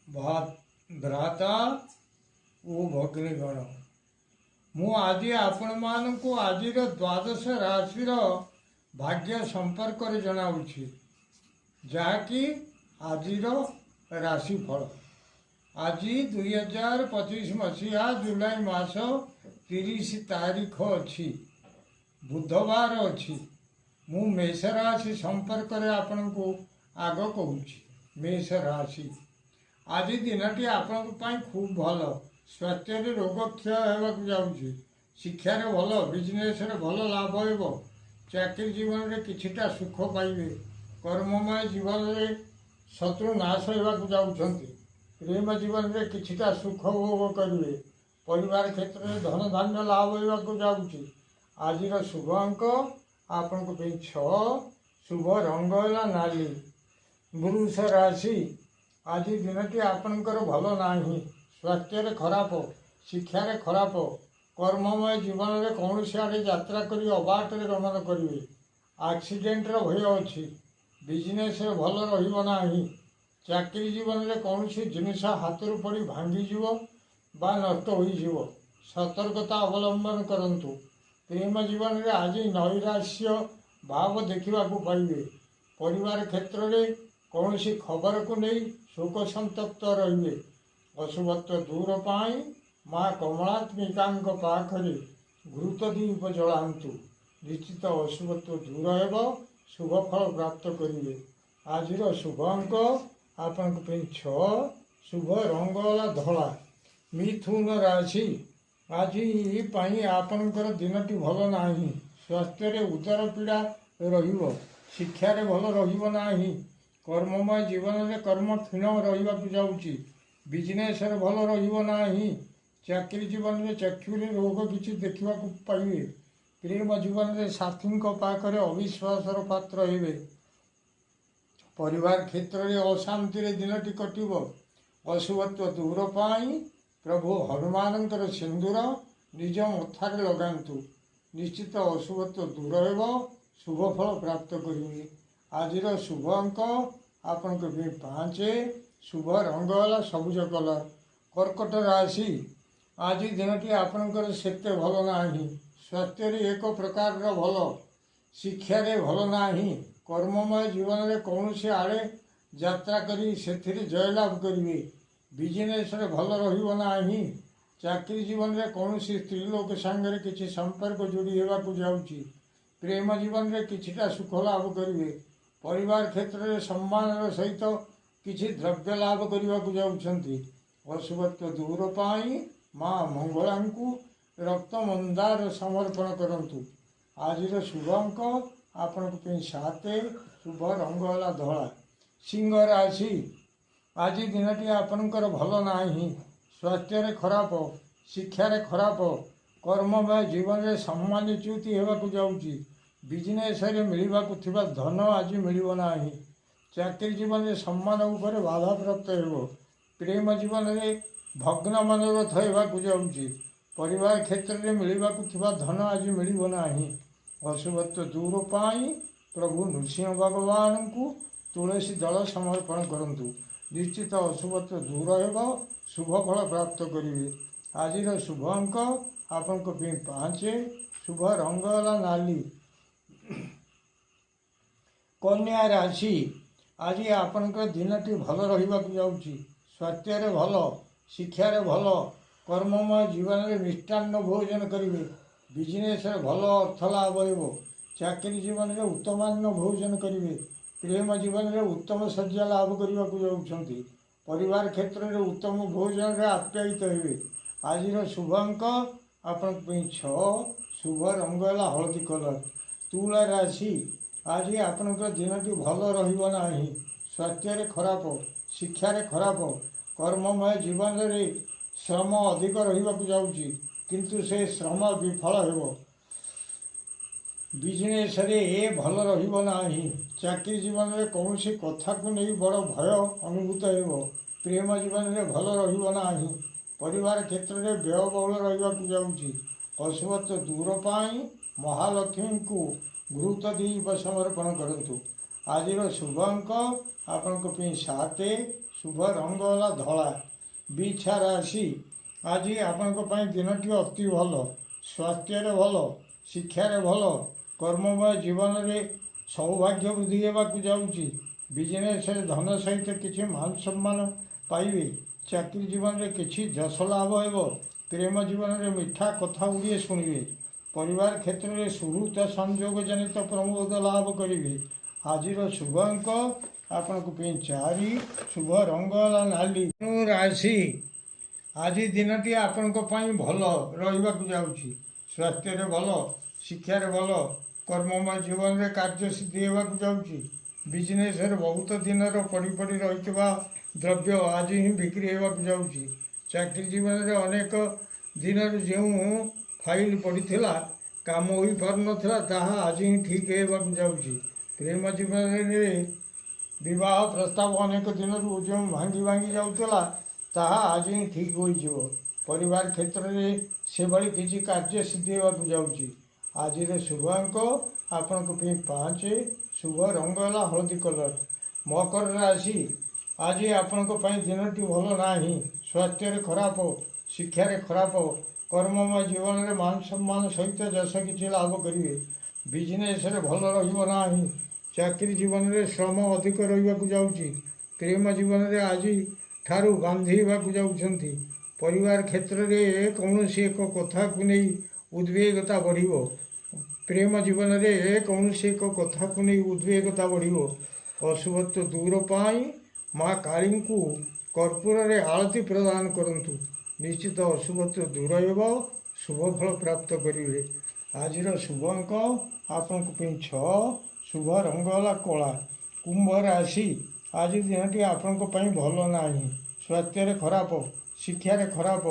भ्राता ओ भगिनीगण मु आज आपण मानकु आजिर द्वादश राशि भाग्य संपर्क जनाऊँगी जहाँकि आजिर राशिफल आज 2025 मसीहा जुलाई मास 30 तारीख अच्छी बुधवार अच्छी मु मेष राशि संपर्क आपण को आग कहूँ मेष राशि आज दिनटी आपण खूब भल स्वास्थ्य रोग क्षय होगा जाऊँगी शिक्षार भल बिजनेस भल लाभ हो चाकरी जीवन में किछिटा सुख पाइबे कर्ममय जीवन में शत्रु नाश होगा जाऊँच प्रेम जीवन में किछिटा सुख भोग करेंगे परिवार क्षेत्र में धन धान्य लाभ होगा जाऊँगी आज शुभ अंक आपण को 6 शुभ रंग है नाली वृष राशि आज दिनटी आपणकर भल ना स्वास्थ्य खराब शिक्षार खराब कर्ममय जीवन में कौन आड़े यात्रा कर अबाटे गमन करेंगे आक्सीडेंट भय अच्छी बिजनेस भल रहा चाकरी जीवन में कौन जिनिस हाथ पड़ भांगीज बा नष्ट हो सतर्कता अवलंबन करंतु प्रेम जीवन में आज नैराश्य भाव देखा पाइबे परिवार क्षेत्र में कौन खबर को नहीं शोक संतप्त रे अशुभत्व दूर पाई माँ कमलात्मिका पाखरे घृतदीप जलांतु निश्चित अशुभत्व दूर हो शुभ फल प्राप्त करेंगे आज शुभ अंक आपण 6 शुभ रंग धला मिथुन राशि आज आपणकर दिनटी भल ना स्वास्थ्य उदर पीड़ा शिक्षार भल रहा कर्ममय जीवन में कर्म क्षीण रहा जाऊँगी बिजनेस भल रहा चाकरी जीवन में चक्षुरे रोग किसी देखा पाइबे प्रेम जीवन में साथी पाखरे अविश्वासर पात्र हे परिवार क्षेत्र में अशांति दिनटी कटिब अशुभत्व दूर पाई प्रभु हनुमान सिंदूर निज मथार लगातु निश्चित अशुभत्व दूर हो शुभ फल प्राप्त करेंगे आज शुभ अंक आपण 5 शुभ रंग है सबुज कलर कर्कट राशि आज दिनटी आपणकर सेते भल ना स्वास्थ्य एक प्रकार भल शिक्षार भल ना कर्ममय जीवन में कौन आड़े यात्रा करी से जयलाभ करेंगे बिजनेस भल रहा चाकरी जीवन में कौन स्त्री लोक सांगे किसी संपर्क जोड़ी होगा जाऊँगी प्रेम जीवन में किछिटा सुख लाभ करेंगे परिवार क्षेत्र में सम्मान सहित किसी द्रव्य लाभ करने जाऊँगी अशुभत्व दूर पाई माँ मंगला को रक्त मंदार समर्पण करंतु आज शुभ अंक आपण 7 शुभ रंग है धला सिंह राशि आज दिनटी आपणकर भल ना स्वास्थ्य खराब शिक्षार खराब कर्ममय जीवन में सम्मानच्युति होगा जाऊँगी बिजनेस मिलवा धन आज मिलना चाकरी जीवन में सम्मान उपर बाधा प्राप्त हो प्रेम जीवन में भग्न मनोरथ होगा जाऊँगी परिवार क्षेत्र में मिलवा धन आज मिलना अशुभत्व दूर पाई प्रभु नृसिंह भगवान को तुलसी दल समर्पण करंतु निश्चित अशुभत्व दूर हो शुभ फल प्राप्त करेंगे आज शुभ अंक आपण 5 शुभ रंग है नाली कन्या राशि आज आपणकर दिनटी भल रहा जाऊँगी स्वास्थ्य भल शिक्षार भल कर्ममय जीवन में मिष्टान्न भोजन करेंगे बिजनेस भल अर्थ लाभ हो चाकरी जीवन में उत्तमान्न भोजन करेंगे प्रेम जीवन में उत्तम शଯ୍ୟା लाभ करने जाऊँगी परिवार क्षेत्र में उत्तम भोजन में आप्यायित हे आज शुभ अंक आपण 6 शुभ रंग है हलदी कलर तुला राशि आज आपणकर दिनटी भल रहा स्वास्थ्य खराब शिक्षार खराब कर्ममय जीवन में श्रम अधिक रहा जाऊँगी किंतु से श्रम विफल हो बिजनेस भल रहा चाकरी जीवन में कौन कथा को नहीं बड़ भय अनुभूत हो प्रेम जीवन में भल रहा परिवार क्षेत्र में व्ययबहुल रहा जाऊँगी अशुभत्व दूर पाई महालक्ष्मी को घृतदीप समर्पण करंतु आज शुभ अंक आपण 7 शुभ रंग होला धला। बिछा राशि आज आपंक दिनटी अति भल। स्वास्थ्य भल, शिक्षार भल, कर्ममय जीवन में सौभाग्य वृद्धि होगाकू जाऊँगी। बिजनेस धन सहित किसी मान सम्मान पाइबे। चाकरी जीवन में किसी जश लाभ हो। प्रेम जीवन में मिठा कथा गुड़िए शुणवे। परिवार क्षेत्र में सुहृत संयोग जनित प्रमोद लाभ करेंगे। आज शुभ अंक आपण 4, शुभ रंग नाली। राशि आज दिनटी आपण भल रही जाऊँगी। स्वास्थ्य भल, शिक्षार भल, कर्ममय जीवन में कार्य सिद्धि होगाकू जाऊँगी। बिजनेस बहुत दिन पड़ी पड़ी रही द्रव्य आज ही बिक्री होगाकू जाऊँगी। चाकरी जीवन में अनेक दिन जो फाइल पड़ीला काम हो पार नाला ताहा आज ही ठीक होगाकू जाऊँगी। प्रेम जीवन में विवाह प्रस्ताव अनेक दिन जो भांगी भांगी जाऊला ताहा आज ही ठीक हो। परिवार क्षेत्र में से भाई किसी कार्य सिद्धि होगाकू जाऊँगी। आज शुभ अंक आपण 5, शुभ रंग है हलदी कलर। मकर राशि आज आपण दिनटी भल ना। स्वास्थ्य खराब, शिक्षार खराब, कर्ममय जीवन में मान सम्मान सहित जस किसी लाभ करेंगे। बिजनेस भल रहा। चाकरी जीवन में श्रम अधिक रही जाऊँगी। प्रेम जीवन में आज ठारू बांधी होगाकू जाऊँगी। परिवार क्षेत्र में कौन एक कथा को नहीं उद्वेगता बढ़। प्रेम जीवन में कौन एक कथा को नहीं उद्वेगता बढ़। अशुभत्व दूर पाई माँ काली को कर्पूर आरती प्रदान करंतु। निश्चित अशुभत्व दूर हो, शुभ फल प्राप्त करेंगे। आज शुभ अंक आपण 6, शुभ रंग है कला। कुंभ राशि आज दिनटी आपण भल ना। स्वास्थ्य खराब, शिक्षार खराब,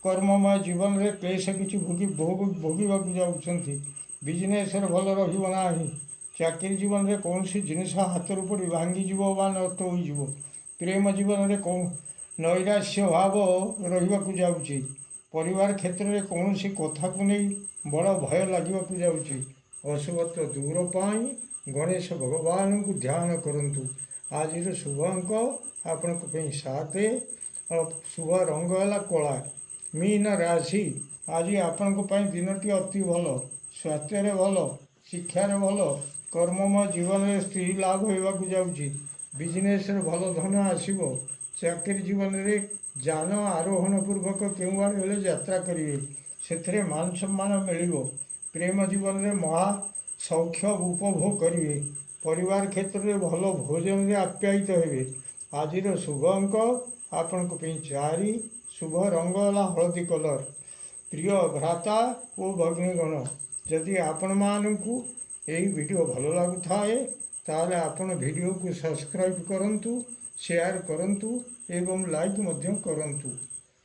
कर्ममय जीवन में क्लेश किसी भोगवाक जाऊँगी। बिजनेस भल रहा। चाकरी जीवन में कौन सी जिनिस हाथ पड़ भांगीज नष्ट हो। प्रेम जीवन में कौन नैराश्य भाव रही जाऊँगी। परिवार क्षेत्र में कौन सी कथा को नहीं बड़ भय लगे जाऊँगी। अशुभत्व दूर पाई गणेश भगवान को ध्यान करंतु। आज शुभ अंक आपण 7, शुभ रंग है कला। मीन राशि आज आपण दिनटी अति भल। स्वास्थ्य भल, शिक्षार भल, कर्ममय जीवन में स्त्री लाभ होगाकू जाऊँगी। बिजनेस भल धन आसब। चाकरी जीवन में जान आरोहण पूर्वक क्यों आड़े यात्रा करेंगे। से मान सम्मान मिल। प्रेम जीवन में महा सौख्य उपभोग करेंगे। परिवार क्षेत्र में भल भोजन में आप्यायित होंगे। आज शुभ अंक आपण 4, शुभ रंग है हलदी कलर। प्रिय भ्राता और भगिनीगण जदि आपण मानू यही वीडियो भल लगुए ताले आपण वीडियो को सब्सक्राइब करंतु, शेयर करंतु एवं लाइक करंतु।